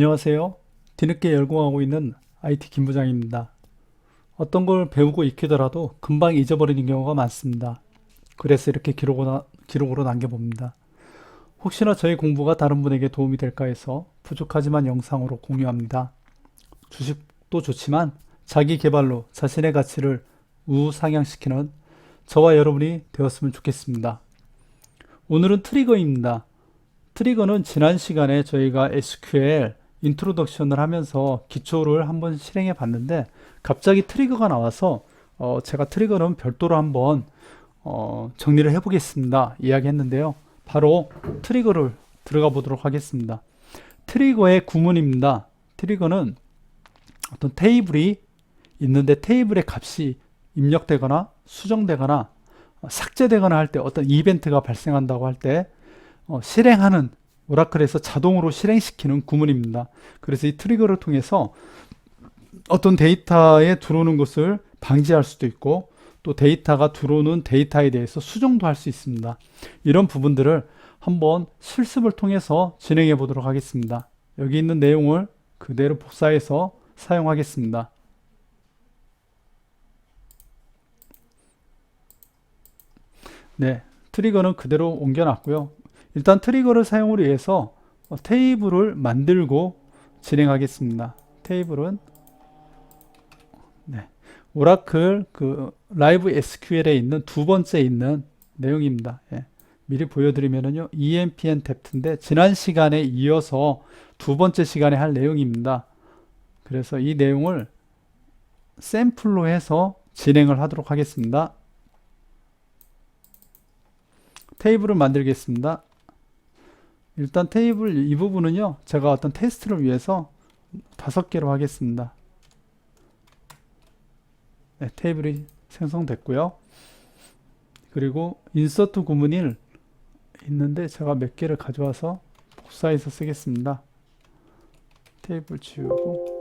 안녕하세요. 뒤늦게 열공하고 있는 IT 김 부장입니다. 어떤 걸 배우고 익히더라도 금방 잊어버리는 경우가 많습니다. 그래서 이렇게 기록으로 남겨봅니다. 혹시나 저희 공부가 다른 분에게 도움이 될까 해서 부족하지만 영상으로 공유합니다. 주식도 좋지만 자기 개발로 자신의 가치를 우상향시키는 저와 여러분이 되었으면 좋겠습니다. 오늘은 트리거입니다. 트리거는 지난 시간에 저희가 SQL 인트로덕션을 하면서 기초를 한번 실행해 봤는데 갑자기 트리거가 나와서 제가 트리거는 별도로 한번 정리를 해 보겠습니다 이야기했는데요. 바로 트리거를 들어가 보도록 하겠습니다. 트리거의 구문입니다. 트리거는 어떤 테이블이 있는데 테이블의 값이 입력되거나 수정되거나 삭제되거나 할 때 어떤 이벤트가 발생한다고 할 때 실행하는 오라클에서 자동으로 실행시키는 구문입니다. 그래서 이 트리거를 통해서 어떤 데이터에 들어오는 것을 방지할 수도 있고 또 데이터가 들어오는 데이터에 대해서 수정도 할 수 있습니다. 이런 부분들을 한번 실습을 통해서 진행해 보도록 하겠습니다. 여기 있는 내용을 그대로 복사해서 사용하겠습니다. 네, 트리거는 그대로 옮겨놨고요. 일단 트리거를 사용을 위해서 테이블을 만들고 진행하겠습니다. 테이블은 네, 오라클 그 라이브 SQL에 있는 두 번째 있는 내용입니다. 예, 미리 보여드리면은요, EMPN 뎁트인데 지난 시간에 이어서 두 번째 시간에 할 내용입니다. 그래서 이 내용을 샘플로 해서 진행을 하도록 하겠습니다. 테이블을 만들겠습니다. 일단 테이블 이 부분은요, 제가 어떤 테스트를 위해서 5개로 하겠습니다. 네, 테이블이 생성됐고요. 그리고 인서트 구문이 있는데 제가 몇 개를 가져와서 복사해서 쓰겠습니다. 테이블 지우고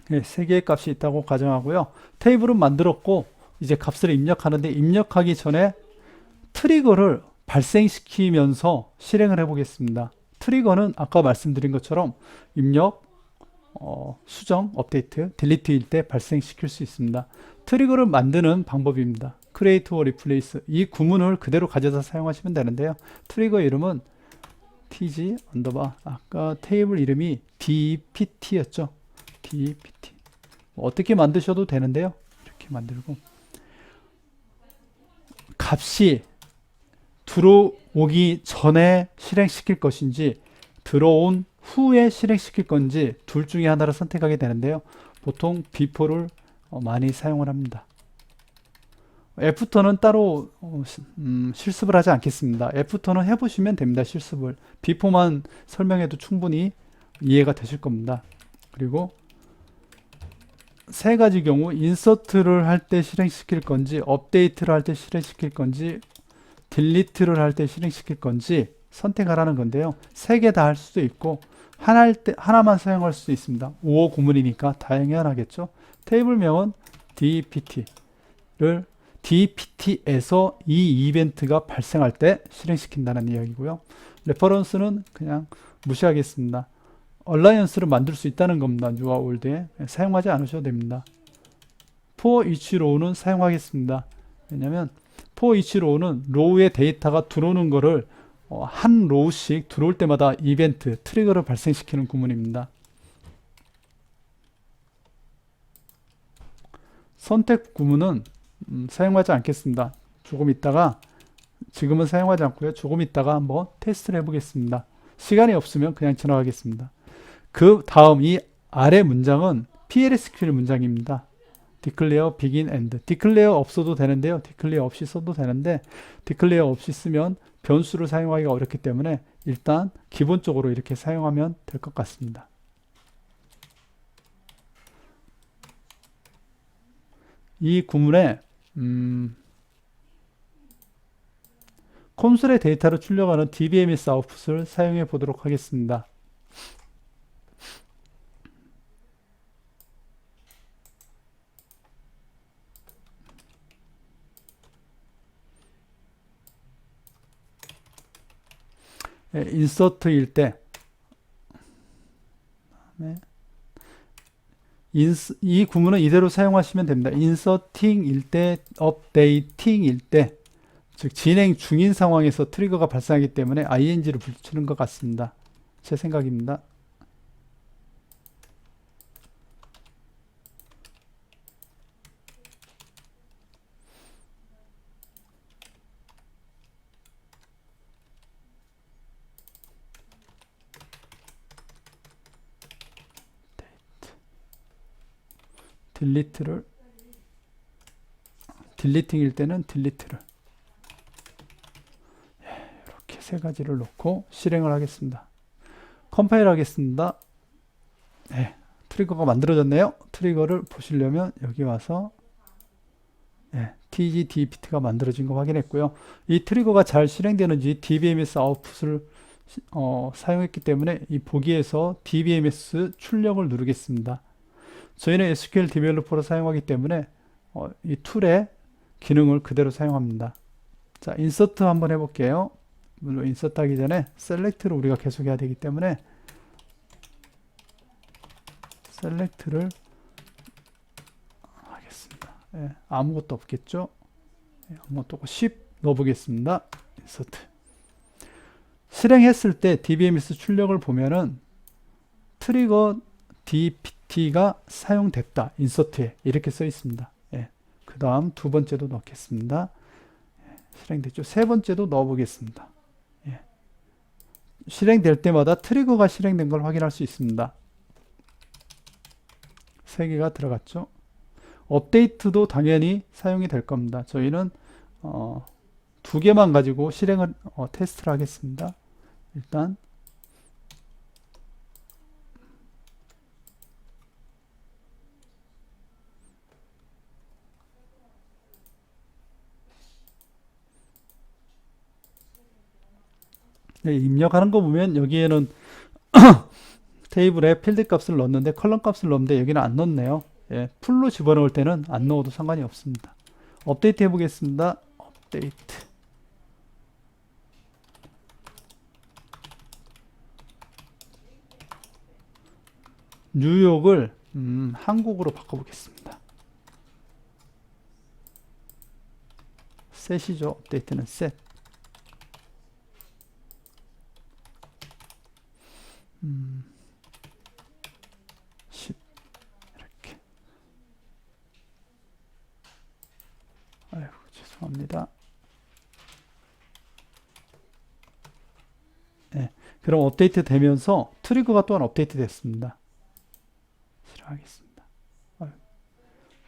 네, 3개의 값이 있다고 가정하고요. 테이블은 만들었고 이제 값을 입력하는데 입력하기 전에 트리거를 발생시키면서 실행을 해 보겠습니다. 트리거는 아까 말씀드린 것처럼 입력, 수정, 업데이트, 딜리트일 때 발생시킬 수 있습니다. 트리거를 만드는 방법입니다. create or replace 이 구문을 그대로 가져다 사용하시면 되는데요. 트리거 이름은 tg 언더바 아까 테이블 이름이 dpt였죠. dpt 어떻게 만드셔도 되는데요. 이렇게 만들고 값이 들어오기 전에 실행시킬 것인지 들어온 후에 실행시킬 건지 둘 중에 하나를 선택하게 되는데요. 보통 before를 많이 사용을 합니다. 애프터는 따로 실습을 하지 않겠습니다. 애프터는 해보시면 됩니다. 실습을 before만 설명해도 충분히 이해가 되실 겁니다. 그리고 세 가지 경우 인서트를 할 때 실행시킬 건지 업데이트를 할 때 실행시킬 건지 딜리트를 할 때 실행시킬 건지 선택하라는 건데요. 세 개 다 할 수도 있고 하나만 사용할 수도 있습니다. 5호 구문이니까 당연하겠죠. 테이블명은 dpt에서 이 이벤트가 발생할 때 실행시킨다는 이야기고요. 레퍼런스는 그냥 무시하겠습니다. 얼라이언스를 만들 수 있다는 겁니다. 뉴와 올드에 사용하지 않으셔도 됩니다. for each row는 사용하겠습니다. 왜냐하면 for each row는 로우의 데이터가 들어오는 거를 한 로우씩 들어올 때마다 이벤트, 트리거를 발생시키는 구문입니다. 선택 구문은 사용하지 않겠습니다. 조금 있다가 지금은 사용하지 않고요. 조금 있다가 한번 테스트를 해보겠습니다. 시간이 없으면 그냥 지나가겠습니다. 그 다음 이 아래 문장은 PLSQL 문장입니다. declare, begin, end. declare 없어도 되는데요. declare 없이 써도 되는데 declare 없이 쓰면 변수를 사용하기가 어렵기 때문에 일단 기본적으로 이렇게 사용하면 될 것 같습니다. 이 구문에 콘솔의 데이터를 출력하는 DBMS 아웃풋을 사용해 보도록 하겠습니다. 인서트일 때 이 구문은 이대로 사용하시면 됩니다. 인서팅일 때, 업데이팅일 때, 즉 진행 중인 상황에서 트리거가 발생하기 때문에 ing를 붙이는 것 같습니다. 제 생각입니다. 딜리팅일 때는 딜리트를 이렇게 세 가지를 놓고 실행을 하겠습니다. 컴파일 하겠습니다. 네, 트리거가 만들어졌네요. 트리거를 보시려면 여기 와서 TGDPT가 만들어진 거 확인했고요. 이 트리거가 잘 실행되는지 DBMS 아웃풋을 사용했기 때문에 이 보기에서 DBMS 출력을 누르겠습니다. 저희는 SQL 디벨로퍼를 사용하기 때문에 이 툴의 기능을 그대로 사용합니다. 자, 인서트 한번 해볼게요. 물론 인서트 하기 전에 셀렉트를 우리가 계속 해야 되기 때문에 셀렉트를 하겠습니다. 아무것도 없겠죠? 아무것도 없고 10 넣어보겠습니다. 인서트. 실행했을 때 DBMS 출력을 보면은 트리거 DPT가 사용됐다. 인서트에 이렇게 써 있습니다. 그 다음 두 번째도 넣겠습니다. 실행됐죠. 세 번째도 넣어보겠습니다. 실행될 때마다 트리거가 실행된 걸 확인할 수 있습니다. 세 개가 들어갔죠. 업데이트도 당연히 사용이 될 겁니다. 저희는 두 개만 가지고 실행을 테스트를 하겠습니다. 일단 입력하는 거 보면 여기에는 테이블에 필드 값을 넣었는데 컬럼 값을 넣었는데 여기는 안 넣었네요. 풀로 집어넣을 때는 안 넣어도 상관이 없습니다. 업데이트 해보겠습니다. 업데이트. 뉴욕을 한국으로 바꿔보겠습니다. 셋이죠. 업데이트는 셋. 10 이렇게. 아이고 죄송합니다. 그럼 업데이트 되면서 트리거가 또한 업데이트 됐습니다. 실행하겠습니다.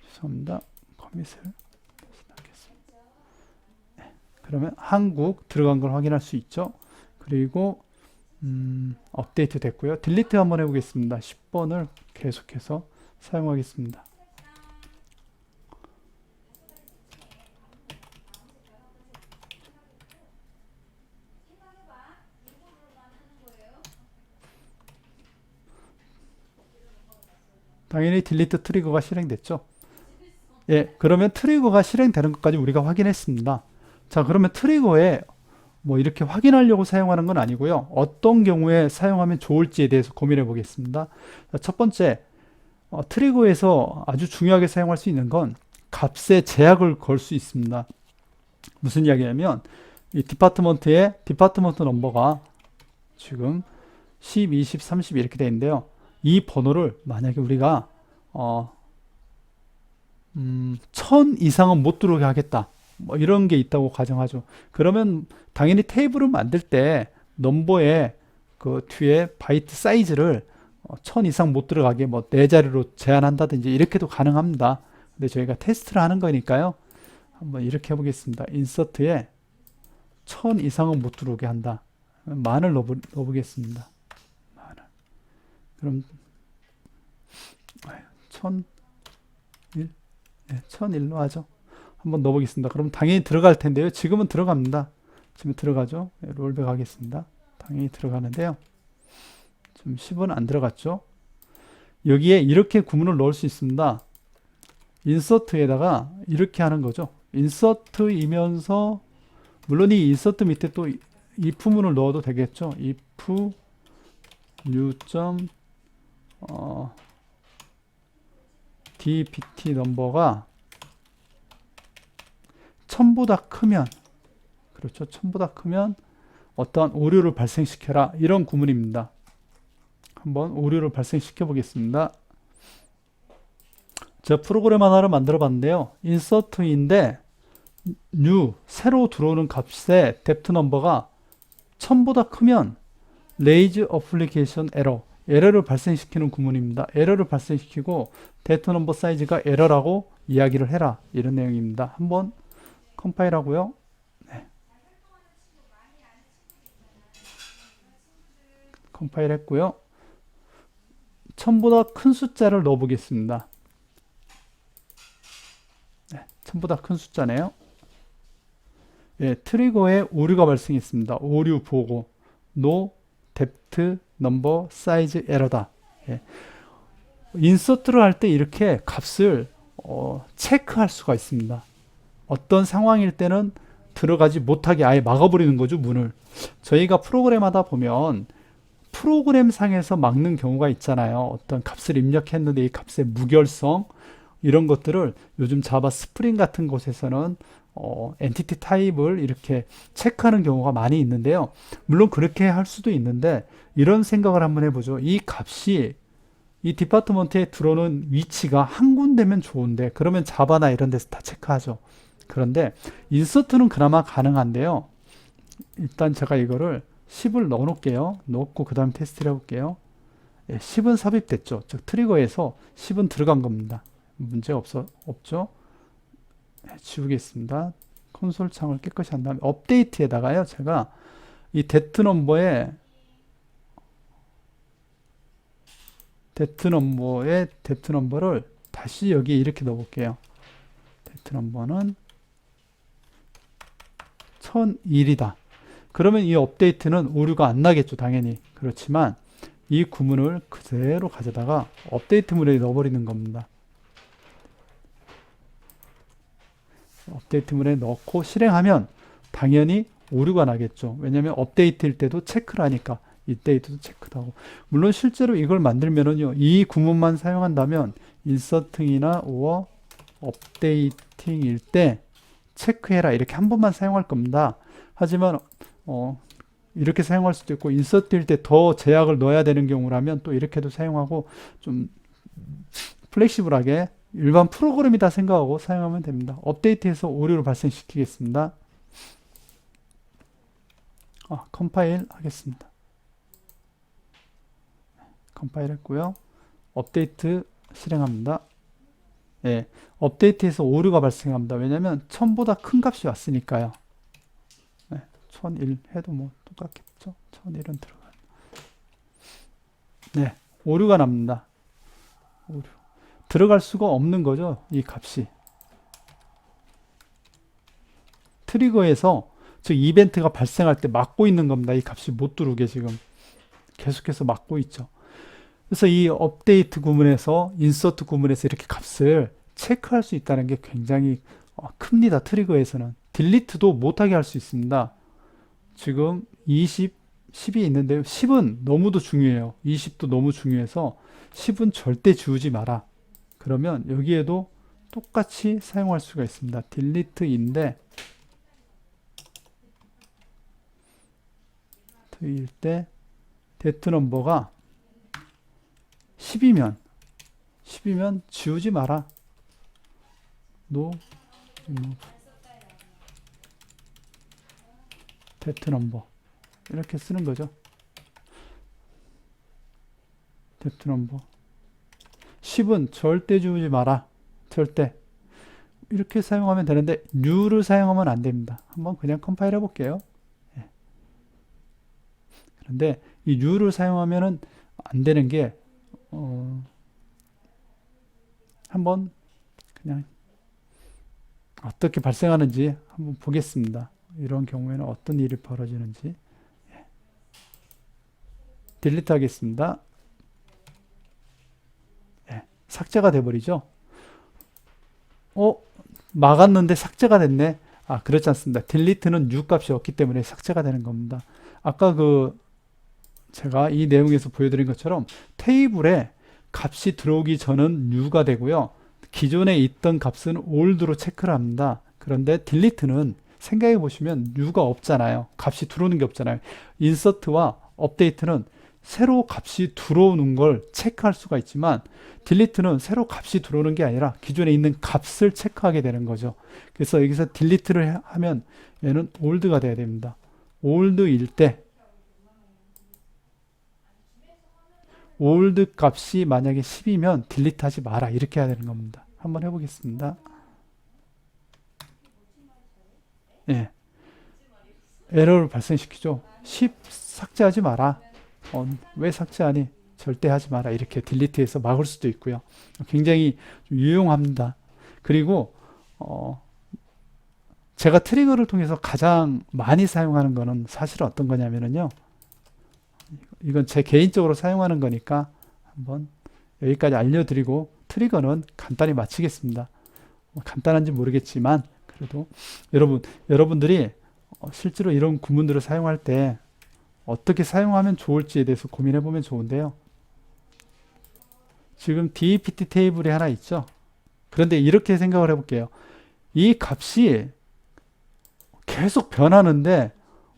죄송합니다. 커밋을 다시 넣겠습니다. 그러면 한국 들어간 걸 확인할 수 있죠. 그리고 업데이트 됐고요. 딜리트 한번 해보겠습니다. 10번을 계속해서 사용하겠습니다. 당연히 딜리트 트리거가 실행됐죠. 그러면 트리거가 실행되는 것까지 우리가 확인했습니다. 자, 그러면 트리거에 뭐 이렇게 확인하려고 사용하는 건 아니고요. 어떤 경우에 사용하면 좋을지에 대해서 고민해 보겠습니다. 첫 번째, 트리거에서 아주 중요하게 사용할 수 있는 건 값에 제약을 걸 수 있습니다. 무슨 이야기냐면 이 디파트먼트의 디파트먼트 넘버가 지금 10, 20, 30 이렇게 되어 있는데요. 이 번호를 만약에 우리가 1000 이상은 못 들어오게 하겠다. 뭐 이런 게 있다고 가정하죠. 그러면 당연히 테이블을 만들 때 넘버의 그 뒤에 바이트 사이즈를 1000 이상 못 들어가게 뭐 4자리로 제한한다든지 이렇게도 가능합니다. 근데 저희가 테스트를 하는 거니까요. 한번 이렇게 해보겠습니다. 인서트에 1000 이상은 못 들어오게 한다. 만을 넣어보겠습니다. 만을. 그럼 1001, 네, 1001로 하죠. 한번 넣어보겠습니다. 그럼 당연히 들어갈 텐데요. 지금은 들어갑니다. 지금 들어가죠. 네, 롤백 하겠습니다. 당연히 들어가는데요. 지금 10은 안 들어갔죠. 여기에 이렇게 구문을 넣을 수 있습니다. 인서트에다가 이렇게 하는 거죠. 인서트이면서 물론 이 인서트 밑에 또 if문을 넣어도 되겠죠. if new dpt 넘버가 1000보다 크면, 그렇죠. 1000보다 크면 어떠한 오류를 발생시켜라. 이런 구문입니다. 한번 오류를 발생시켜 보겠습니다. 제가 프로그램 하나를 만들어 봤는데요. insert인데 new, 새로 들어오는 값의 depth 넘버가 1000보다 크면 raise application error, 에러를 발생시키는 구문입니다. 에러를 발생시키고 depth number 사이즈가 에러라고 이야기를 해라. 이런 내용입니다. 한번 컴파일 하고요. 네. 컴파일 했고요. 1000보다 큰 숫자를 넣어 보겠습니다. 네, 1000보다 큰 숫자네요. 예, 트리거에 오류가 발생했습니다. 오류 보고 no depth number size error다. 예. 인서트를 할 때 이렇게 값을 체크할 수가 있습니다. 어떤 상황일 때는 들어가지 못하게 아예 막아버리는 거죠, 문을. 저희가 프로그램 하다 보면 프로그램 상에서 막는 경우가 있잖아요. 어떤 값을 입력했는데 이 값의 무결성, 이런 것들을 요즘 자바 스프링 같은 곳에서는 엔티티 타입을 이렇게 체크하는 경우가 많이 있는데요. 물론 그렇게 할 수도 있는데 이런 생각을 한번 해보죠. 이 값이 이 디파트먼트에 들어오는 위치가 한 군데면 좋은데, 그러면 자바나 이런 데서 다 체크하죠. 그런데 인서트는 그나마 가능한데요. 일단 제가 이거를 10을 넣어 놓을게요. 넣고 그 다음 테스트를 해볼게요. 예, 10은 삽입됐죠. 즉 트리거에서 10은 들어간 겁니다. 문제 없죠. 네, 지우겠습니다. 콘솔 창을 깨끗이 한 다음에 업데이트에다가요, 제가 이 데트 넘버의 데트 넘버를 다시 여기에 이렇게 넣어 볼게요. 데트 넘버는 1001이다. 그러면 이 업데이트는 오류가 안 나겠죠, 당연히. 그렇지만 이 구문을 그대로 가져다가 업데이트 문에 넣어버리는 겁니다. 업데이트 문에 넣고 실행하면 당연히 오류가 나겠죠. 왜냐하면 업데이트일 때도 체크를 하니까 이때도 체크도 하고. 물론 실제로 이걸 만들면은요, 이 구문만 사용한다면 인서팅이나 or 업데이팅일 때 체크해라 이렇게 한 번만 사용할 겁니다. 하지만 이렇게 사용할 수도 있고, 인서트일 때 더 제약을 넣어야 되는 경우라면 또 이렇게도 사용하고, 좀 플렉시블하게 일반 프로그램이다 생각하고 사용하면 됩니다. 업데이트해서 오류를 발생시키겠습니다. 컴파일 하겠습니다. 컴파일 했고요. 업데이트 실행합니다. 예, 업데이트해서 오류가 발생합니다. 왜냐하면 1000보다 큰 값이 왔으니까요. 네, 1001 해도 뭐 똑같겠죠. 1001은 들어가요. 네, 오류가 납니다. 오류. 들어갈 수가 없는 거죠, 이 값이. 트리거에서 즉 이벤트가 발생할 때 막고 있는 겁니다. 이 값이 못 들어오게 지금 계속해서 막고 있죠. 그래서 이 업데이트 구문에서 인서트 구문에서 이렇게 값을 체크할 수 있다는 게 굉장히 큽니다. 트리거에서는 딜리트도 못하게 할 수 있습니다. 지금 20, 10이 있는데요. 10은 너무도 중요해요. 20도 너무 중요해서 10은 절대 지우지 마라. 그러면 여기에도 똑같이 사용할 수가 있습니다. 딜리트인데 일 때 데트 넘버가 10이면 지우지 마라. 노 데트 넘버 이렇게 쓰는 거죠. 데트 넘버 10은 절대 지우지 마라. 절대. 이렇게 사용하면 되는데 new를 사용하면 안 됩니다. 한번 그냥 컴파일 해볼게요. 예. 그런데 이 new를 사용하면은 안 되는 게 한번 그냥 어떻게 발생하는지 한번 보겠습니다. 이런 경우에는 어떤 일이 벌어지는지. 딜리트 하겠습니다. 삭제가 돼버리죠. 막았는데 삭제가 됐네. 그렇지 않습니다. 딜리트는 new 값이 없기 때문에 삭제가 되는 겁니다. 아까 제가 이 내용에서 보여드린 것처럼 테이블에 값이 들어오기 전은 new가 되고요. 기존에 있던 값은 old로 체크를 합니다. 그런데 딜리트는 생각해 보시면 new가 없잖아요. 값이 들어오는 게 없잖아요. 인서트와 업데이트는 새로 값이 들어오는 걸 체크할 수가 있지만 딜리트는 새로 값이 들어오는 게 아니라 기존에 있는 값을 체크하게 되는 거죠. 그래서 여기서 딜리트를 하면 얘는 old가 돼야 됩니다. old일 때 old 값이 만약에 10이면 딜리트 하지 마라 이렇게 해야 되는 겁니다. 한번 해보겠습니다. 예, 에러를 발생시키죠. 10 삭제하지 마라. 왜 삭제하니? 절대 하지 마라. 이렇게 딜리트해서 막을 수도 있고요. 굉장히 유용합니다. 그리고 제가 트리거를 통해서 가장 많이 사용하는 거는 사실 어떤 거냐면요. 이건 제 개인적으로 사용하는 거니까 한번 여기까지 알려드리고 트리거는 간단히 마치겠습니다. 간단한지 모르겠지만 그래도 여러분들이 실제로 이런 구문들을 사용할 때 어떻게 사용하면 좋을지에 대해서 고민해 보면 좋은데요. 지금 DEPT 테이블이 하나 있죠. 그런데 이렇게 생각을 해볼게요. 이 값이 계속 변하는데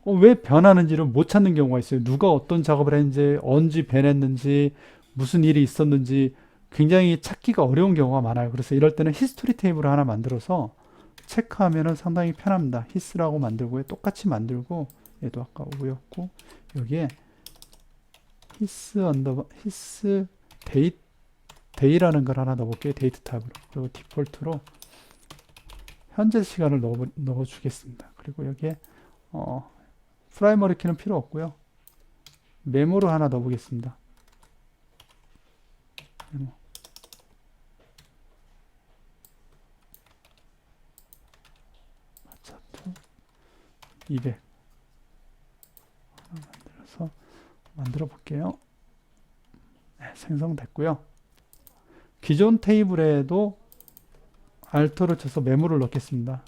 왜 변하는지를 못 찾는 경우가 있어요. 누가 어떤 작업을 했는지, 언제 변했는지, 무슨 일이 있었는지 굉장히 찾기가 어려운 경우가 많아요. 그래서 이럴 때는 히스토리 테이블을 하나 만들어서 체크하면 상당히 편합니다. 히스라고 만들고 똑같이 만들고 얘도 아까 오였고 여기에 히스 데이라는 걸 하나 넣어볼게요. 데이트 탑으로. 그리고 디폴트로 현재 시간을 넣어주겠습니다. 그리고 여기에 프라이머리 키는 필요 없고요. 메모를 하나 넣어보겠습니다. 메모. 차트 200 하나 만들어 볼게요. 네, 생성됐고요. 기존 테이블에도 알트를 쳐서 메모를 넣겠습니다.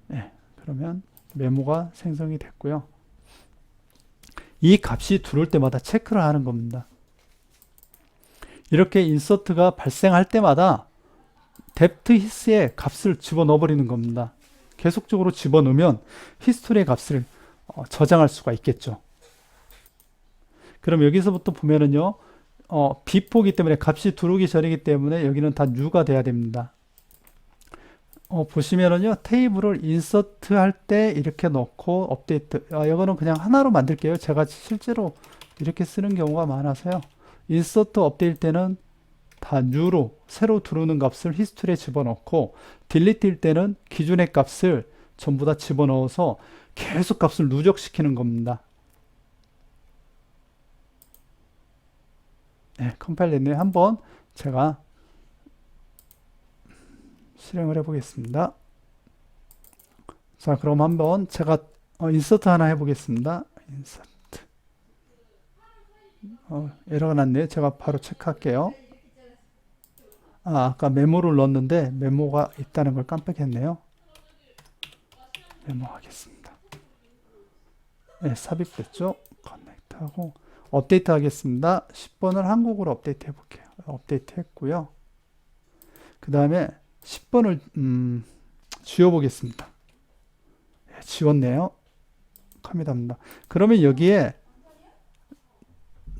네, 그러면 메모가 생성이 됐고요. 이 값이 들어올 때마다 체크를 하는 겁니다. 이렇게 인서트가 발생할 때마다 depth his에 값을 집어넣어 버리는 겁니다. 계속적으로 집어넣으면 히스토리의 값을 저장할 수가 있겠죠. 그럼 여기서부터 보면은요, before이기 때문에 값이 들어오기 전이기 때문에 여기는 다 new가 돼야 됩니다. 보시면은요, 테이블을 인서트 할 때 이렇게 넣고 업데이트, 이거는 그냥 하나로 만들게요. 제가 실제로 이렇게 쓰는 경우가 많아서요. 인서트 업데이트 때는 다 new로 새로 들어오는 값을 히스토리에 집어넣고 딜리트일 때는 기존의 값을 전부 다 집어넣어서 계속 값을 누적시키는 겁니다. 네, 컴파일 됐네요. 한번 제가 실행을 해보겠습니다. 자, 그럼 한번 제가 인서트 하나 해보겠습니다. 인서트. 에러가 났네요. 제가 바로 체크할게요. 아까 메모를 넣었는데 메모가 있다는 걸 깜빡했네요. 메모하겠습니다. 네, 삽입됐죠? 커넥트하고 업데이트 하겠습니다. 10번을 한국어로 업데이트 해볼게요. 업데이트 했고요. 그 다음에 10번을 지워보겠습니다. 네, 지웠네요. 컴밋합니다. 그러면 여기에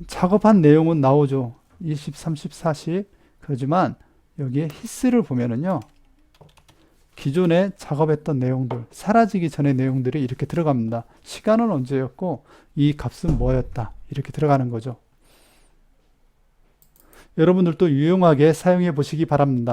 작업한 내용은 나오죠. 20, 30, 40. 그렇지만 여기에 히스를 보면은요. 기존에 작업했던 내용들, 사라지기 전의 내용들이 이렇게 들어갑니다. 시간은 언제였고 이 값은 뭐였다. 이렇게 들어가는 거죠. 여러분들도 유용하게 사용해 보시기 바랍니다.